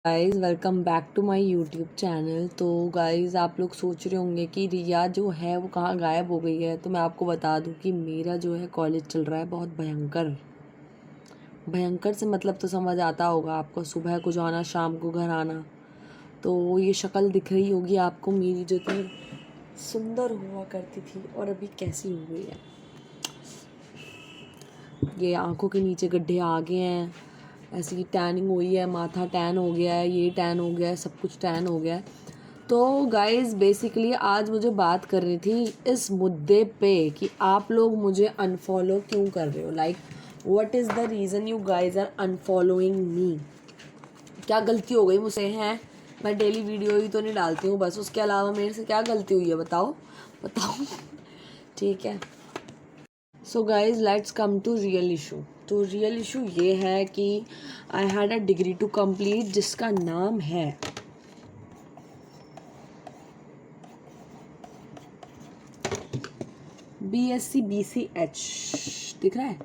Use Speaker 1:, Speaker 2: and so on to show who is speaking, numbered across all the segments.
Speaker 1: Guys welcome back to my YouTube channel. तो guys आप लोग सोच रहे होंगे कि रिया जो है वो कहाँ गायब हो गई है। तो मैं आपको बता दूं कि मेरा जो है कॉलेज चल रहा है बहुत भयंकर। भयंकर से मतलब तो समझ आता होगा आपको, सुबह को जाना शाम को घर आना। तो ये शक्ल दिख रही होगी आपको मेरी, जो इतनी सुंदर हुआ करती थी और अभी कैसी हो गई है। ये आंखों के नीचे गड्ढे आ गए हैं, ऐसी टैनिंग हुई है, माथा टैन हो गया है, ये टैन हो गया है, सब कुछ टैन हो गया है। तो गाइज़ बेसिकली आज मुझे बात करनी थी इस मुद्दे पे कि आप लोग मुझे अनफॉलो क्यों कर रहे हो। Like what is the reason you guys are unfollowing me. क्या गलती हो गई मुझसे हैं? मैं डेली वीडियो ही तो नहीं डालती हूँ बस, उसके अलावा मेरे से क्या गलती हुई है बताओ बताओ। ठीक है, so guys let's come to real issue. तो रियल इशू ये है कि I had a degree to complete जिसका नाम है BSc BCH। दिख रहा है?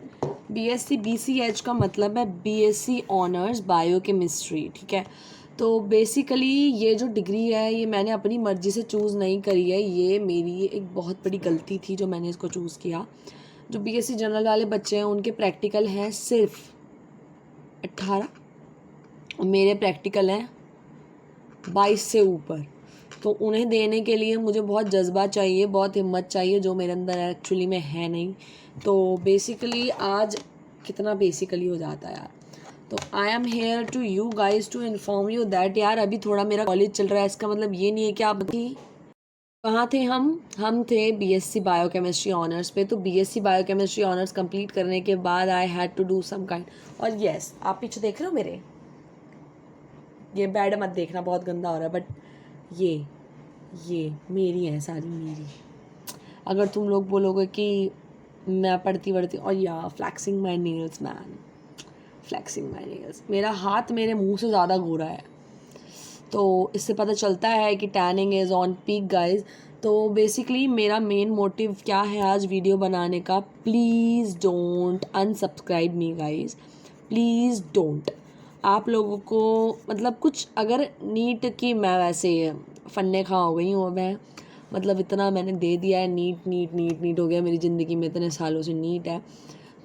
Speaker 1: BSc BCH का मतलब है BSc ऑनर्स बायोकेमिस्ट्री। ठीक है, तो बेसिकली ये जो डिग्री है ये मैंने अपनी मर्ज़ी से चूज़ नहीं करी है। ये मेरी एक बहुत बड़ी गलती थी जो मैंने इसको चूज़ किया। जो BSc जनरल वाले बच्चे हैं उनके प्रैक्टिकल हैं सिर्फ 18 और मेरे प्रैक्टिकल हैं 22 से ऊपर। तो उन्हें देने के लिए मुझे बहुत जज्बा चाहिए, बहुत हिम्मत चाहिए, जो मेरे अंदर एक्चुअली में है नहीं। तो बेसिकली आज कितना बेसिकली हो जाता है यार। तो I am here to you guys to inform you that यार अभी थोड़ा मेरा कॉलेज चल रहा है, इसका मतलब ये नहीं है कि आप थी कहाँ थे। हम थे BSc बायोकेमिस्ट्री ऑनर्स पे। तो BSc बायोकेमिस्ट्री ऑनर्स कंप्लीट करने के बाद I had to do some kind. और येस, आप पीछे देख रहे हो मेरे, ये बैड मत देखना, बहुत गंदा हो रहा है, बट ये मेरी है, सारी मेरी। अगर तुम लोग बोलोगे कि मैं पढ़ती वढ़ती, और या flexing my nails man, flexing my nails, मेरा हाथ मेरे मुंह से ज़्यादा गोरा है। तो इससे पता चलता है कि tanning is on peak guys. तो बेसिकली मेरा मेन मोटिव क्या है आज वीडियो बनाने का, please don't unsubscribe me guys, please don't. आप लोगों को मतलब कुछ अगर नीट की, मैं वैसे फन्ने खा हो गई हूँ मैं, मतलब इतना मैंने दे दिया है, नीट नीट नीट नीट हो गया मेरी ज़िंदगी में, इतने सालों से नीट है।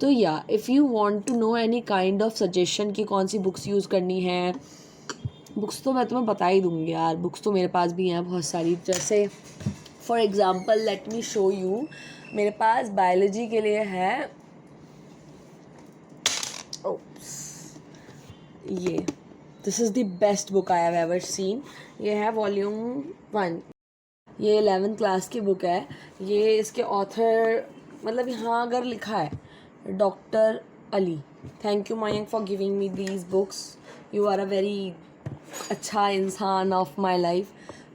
Speaker 1: तो या if you want to know any kind of suggestion कि कौन सी बुक्स यूज़ करनी है, बुक्स तो मैं तुम्हें बता ही दूँगी यार। बुक्स तो मेरे पास भी हैं बहुत सारी, जैसे for example let me show you. मेरे पास बायोलॉजी के लिए है ये, this is the best book I have ever seen. ये है वॉल्यूम 1, ये 11th क्लास की बुक है। ये इसके ऑथर मतलब यहाँ अगर लिखा है doctor Ali. Thank you Mayank for giving me these books, you are a very अच्छा इंसान ऑफ माई लाइफ।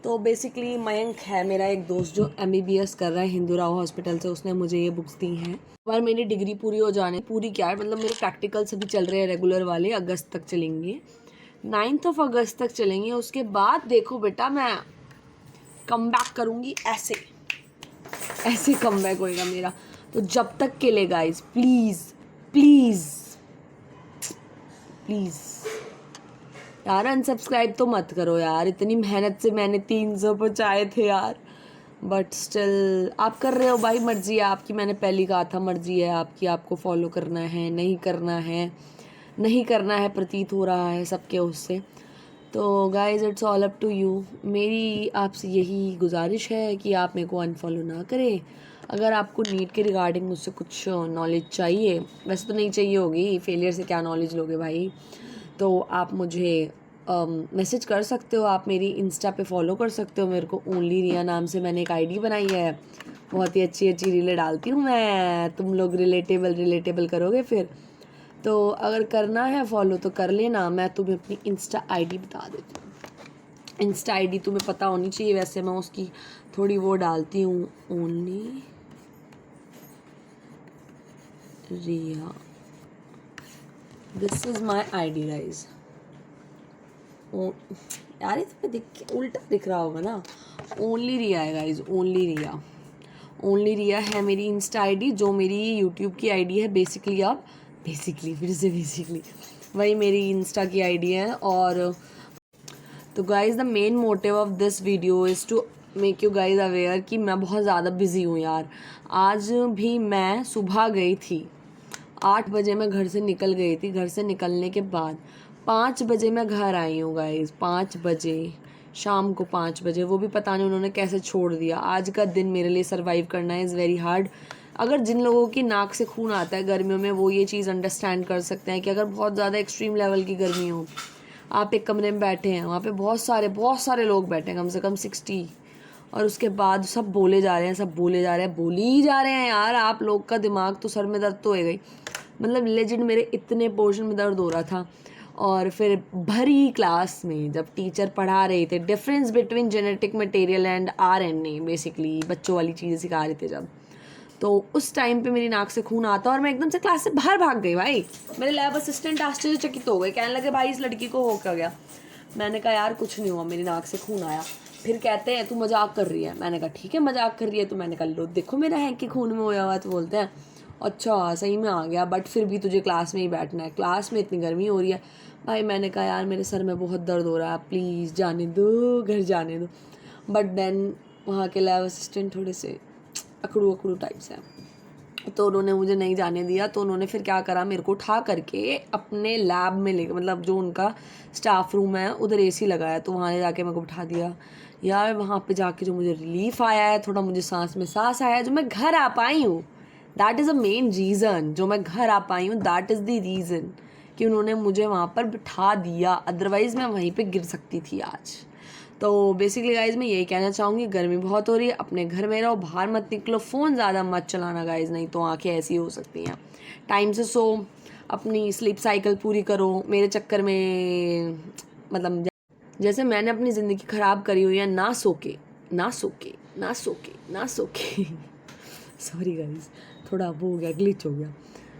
Speaker 1: तो बेसिकली मयंक है मेरा एक दोस्त जो MBBS कर रहा है हिंदू राव हॉस्पिटल से, उसने मुझे ये बुक्स दी हैं। पर मेरी डिग्री पूरी हो जाने, पूरी क्या है मतलब, मेरे प्रैक्टिकल्स अभी चल रहे हैं रेगुलर वाले, अगस्त तक चलेंगे, 9 अगस्त तक चलेंगे। उसके बाद देखो बेटा मैं कम बैक करूँगी, ऐसे ऐसे कम बैक होएगा मेरा। तो जब तक के लिए गाइज प्लीज़ प्लीज़ प्लीज़ यार अनसब्सक्राइब तो मत करो यार, इतनी मेहनत से मैंने 300 पहुँचाए थे यार, बट स्टिल आप कर रहे हो भाई, मर्ज़ी है आपकी। मैंने पहले कहा था मर्ज़ी है आपकी, आपको फॉलो करना है नहीं करना है, नहीं करना है प्रतीत हो रहा है सबके उससे। तो guys it's all up to you. मेरी आपसे यही गुजारिश है कि आप मेरे को अनफॉलो ना करें। अगर आपको नीट के रिगार्डिंग मुझसे कुछ नॉलेज चाहिए, वैसे तो नहीं चाहिए होगी, फेलियर से क्या नॉलेज लोगे भाई, तो आप मुझे मैसेज कर सकते हो। आप मेरी इंस्टा पे फॉलो कर सकते हो मेरे को, ओनली रिया नाम से मैंने एक आईडी बनाई है। बहुत ही अच्छी अच्छी रीलें डालती हूँ मैं, तुम लोग रिलेटेबल करोगे फिर। तो अगर करना है फॉलो तो कर लेना। मैं तुम्हें अपनी इंस्टा आईडी बता देती हूँ। इंस्टा आईडी तुम्हें पता होनी चाहिए, वैसे मैं उसकी थोड़ी वो डालती हूँ, only Riya, this is my ID guys. यार ये तुम्हें दिख उल्टा दिख रहा होगा ना, ओनली रिया है गाइज, ओनली रिया। ओनली रिया है मेरी इंस्टा आईडी, जो मेरी यूट्यूब की आईडी है बेसिकली। आप बेसिकली फिर से बेसिकली वही मेरी इंस्टा की आईडी है। और तो guys the main motive of this video is to make you guys aware कि मैं बहुत ज़्यादा बिज़ी हूँ यार। आज भी मैं सुबह गई थी 8 बजे, मैं घर से निकल गई थी। घर से निकलने के बाद 5 बजे मैं घर आई हूँ गाइज, 5 बजे शाम को, 5 बजे। वो भी पता नहीं उन्होंने कैसे छोड़ दिया। आज का दिन मेरे लिए सर्वाइव करना इज़ वेरी हार्ड। अगर जिन लोगों की नाक से खून आता है गर्मियों में, वो ये चीज़ अंडरस्टैंड कर सकते हैं कि अगर बहुत ज़्यादा एक्सट्रीम लेवल की गर्मी हो, आप एक कमरे में बैठे हैं, वहाँ पे बहुत सारे लोग बैठे हैं, कम से कम 60, और उसके बाद सब बोले जा रहे हैं, सब बोले जा रहे हैं, बोले ही जा रहे हैं यार। आप लोग का दिमाग तो, सर में दर्द तो होएगा ही। मतलब लेजिट मेरे इतने पोर्शन में दर्द हो रहा था। और फिर भरी क्लास में जब टीचर पढ़ा रहे थे difference between genetic material and RNA, basically बच्चों वाली चीज़ें सिखा रहे थे जब, तो उस टाइम पे मेरी नाक से खून आता और मैं एकदम से क्लास से बाहर भाग गई भाई। मेरे लैब असिस्टेंट आश्चर्यचकित हो गए, कहने लगे भाई इस लड़की को हो क्या गया। मैंने कहा यार कुछ नहीं हुआ, मेरी नाक से खून आया। फिर कहते हैं तू मजाक कर रही है। मैंने कहा ठीक है मजाक कर रही है। तो मैंने कहा लो देखो मेरा है कि खून में होया हुआ। तो बोलते हैं अच्छा सही में आ गया, बट फिर भी तुझे क्लास में ही बैठना है, क्लास में इतनी गर्मी हो रही है। भाई मैंने कहा यार मेरे सर में बहुत दर्द हो रहा है, प्लीज़ जाने दो, घर जाने दो। बट देन वहाँ के लैब असिस्टेंट थोड़े से अकड़ू टाइप्स हैं, तो उन्होंने मुझे नहीं जाने दिया। तो उन्होंने फिर क्या करा, मेरे को उठा करके अपने लैब में ले, मतलब जो उनका स्टाफ रूम है उधर AC लगाया, तो वहाँ जाके मेरे को बिठा दिया। यार वहाँ पे जाके जो मुझे रिलीफ आया है, थोड़ा मुझे सांस में सांस आया है, जो मैं घर आ पाई हूँ, that is a main reason. जो मैं घर आ पाई हूँ दैट इज़ द रीज़न कि उन्होंने मुझे वहाँ पर बिठा दिया, अदरवाइज़ मैं वहीं पर गिर सकती थी आज। तो बेसिकली गाइज मैं यही कहना चाहूँगी, गर्मी बहुत हो रही है, अपने घर में रहो, बाहर मत निकलो, फ़ोन ज़्यादा मत चलाना गाइज, नहीं तो आंखें ऐसी हो सकती हैं। टाइम से सो, अपनी स्लीप साइकिल पूरी करो। मेरे चक्कर में मतलब जैसे मैंने अपनी ज़िंदगी ख़राब करी हुई है, ना सो के सॉरी गाइज, थोड़ा वो हो गया, ग्लिच हो गया।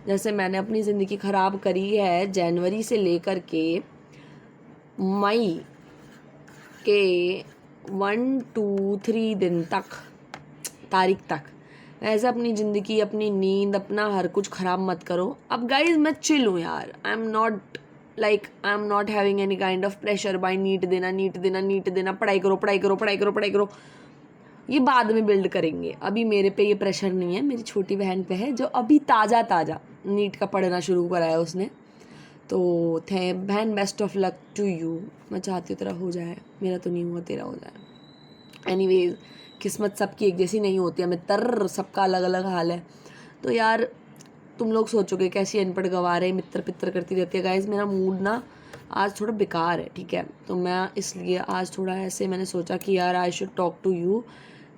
Speaker 1: जैसे मैंने अपनी ज़िंदगी ख़राब करी है जनवरी से लेकर के मई के 1 2 3 दिन तक, तारीख तक, ऐसे अपनी ज़िंदगी, अपनी नींद, अपना हर कुछ ख़राब मत करो। अब गाइज मैं चिल हूँ यार, I am not having any kind of pressure by NEET देना, पढ़ाई करो। ये बाद में बिल्ड करेंगे, अभी मेरे पे ये प्रेशर नहीं है। मेरी छोटी बहन पे है, जो अभी ताज़ा नीट का पढ़ना शुरू करा है उसने। तो थे बहन, best of luck to you. मैं चाहती हूँ तेरा हो जाए, मेरा तो नहीं हुआ, तेरा हो जाए। एनीवेज, किस्मत सबकी एक जैसी नहीं होती है मित्र, सबका अलग अलग हाल है। तो यार तुम लोग सोचोगे कैसी अनपढ़ गवार है, मित्र पित्र करती रहती है। गाइज मेरा मूड ना आज थोड़ा बेकार है, ठीक है। तो मैं इसलिए आज थोड़ा ऐसे मैंने सोचा कि यार I should talk to you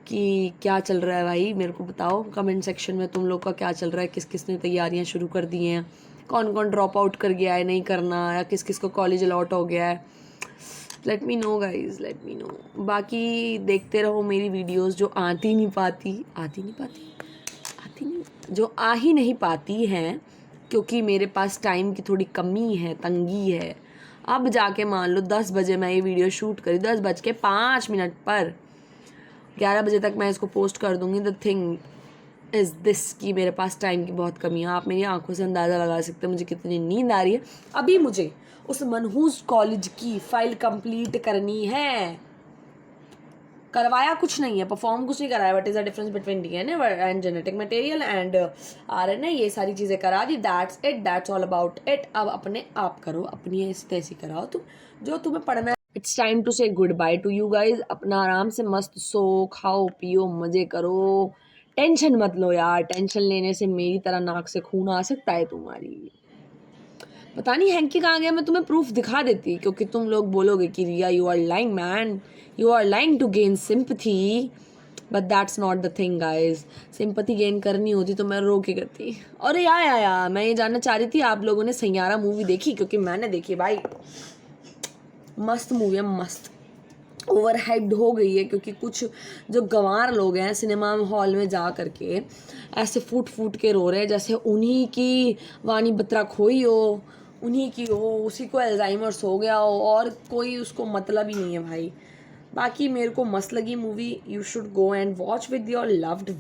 Speaker 1: कि क्या चल रहा है भाई। मेरे को बताओ कमेंट सेक्शन में तुम लोग का क्या चल रहा है, किस किस ने तैयारियां शुरू कर दी हैं, कौन कौन ड्रॉप आउट कर गया है नहीं करना, या किस किस को कॉलेज अलॉट हो गया है। Let me know guys, let me know. बाकी देखते रहो मेरी वीडियोस, जो जो आ ही नहीं पाती हैं, क्योंकि मेरे पास टाइम की थोड़ी कमी है, तंगी है। अब जाके मान लो 10 बजे मैं ये वीडियो शूट करी, 10:05 पर, 11 बजे तक मैं इसको पोस्ट कर दूँगी। द थिंग इज़ दिस कि मेरे पास टाइम की बहुत कमी है। आप मेरी आंखों से अंदाज़ा लगा सकते हैं मुझे कितनी नींद आ रही है। अभी मुझे उस मनहूस कॉलेज की फाइल कंप्लीट करनी है। करवाया कुछ नहीं है, परफॉर्म कुछ नहीं कराया, but is a difference between DNA and genetic material and RNA, ये सारी चीज़ें करा दी। That's it, that's all about it. अब अपने आप करो, अपनी ऐसी तैसी कराओ तुम, जो तुम्हें पढ़ना है। इट्स टाइम टू से good by two you guys. अपना आराम से मस्त सो, खाओ पियो, मज़े करो, टेंशन मत लो यार। टेंशन लेने से मेरी तरह नाक से खून आ सकता है तुम्हारी। पता नहीं हैंकी कहाँ गया, मैं तुम्हें प्रूफ दिखा देती, क्योंकि तुम लोग बोलोगे कि Riya you are lying man, you are lying to gain sympathy, but that's not the thing guys. Sympathy gain करनी होती तो मैं रो के करती। अरे यार मैं ये जानना चाह रही थी, आप लोगों ने सैयारा मूवी देखी? क्योंकि मैंने देखी भाई, मस्त मूवी है, मस्त। ओवर हाइप्ड हो गई है, क्योंकि कुछ जो गंवार लोग हैं सिनेमा हॉल में जा करके ऐसे फूट के रो रहे हैं जैसे उन्हीं की वाणी बत्रा खोई हो, उन्हीं की हो, उसी को अल्जाइमर्स हो गया हो, और कोई उसको मतलब ही नहीं है भाई। बाकी मेरे को मस्त लगी movie. You should go and watch with your loved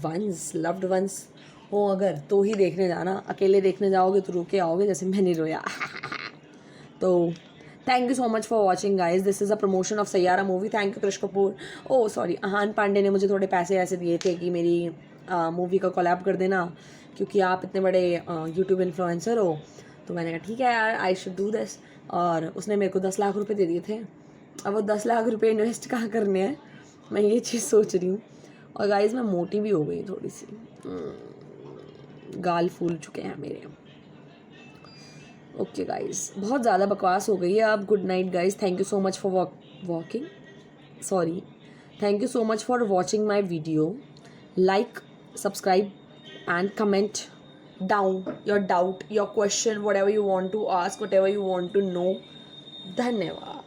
Speaker 1: ones हो अगर, तो ही देखने जाना। अकेले देखने जाओगे तो रो के आओगे, जैसे मैंने रोया। तो thank you so much for watching guys. This is a promotion of Saiyaara movie. Thank you Krish Kapoor. Oh sorry, Ahaan Panday ने मुझे थोड़े पैसे ऐसे दिए थे कि मेरी मूवी का कोलैब कर देना, क्योंकि आप इतने बड़े यूट्यूब इन्फ्लुएंसर हो. तो मैंने कहा ठीक है यार, आई शुड डू दिस. और उसने मेरे को 10 लाख रुपए दे दिए थे. अब वो 10 लाख रुपए इन्वेस्ट कहाँ करने हैं, मैं ये चीज़ सोच रही हूँ. और गाइज मैं मोटी भी हो गई थोड़ी सी, गाल फूल चुके हैं मेरे. ओके गाइज, बहुत ज़्यादा बकवास हो गई है अब. Good night guys. Thank you so much for walking sorry thank you so much for watching my video. Like, subscribe and comment down your doubt, your question, whatever you want to ask, whatever you want to know. धन्यवाद.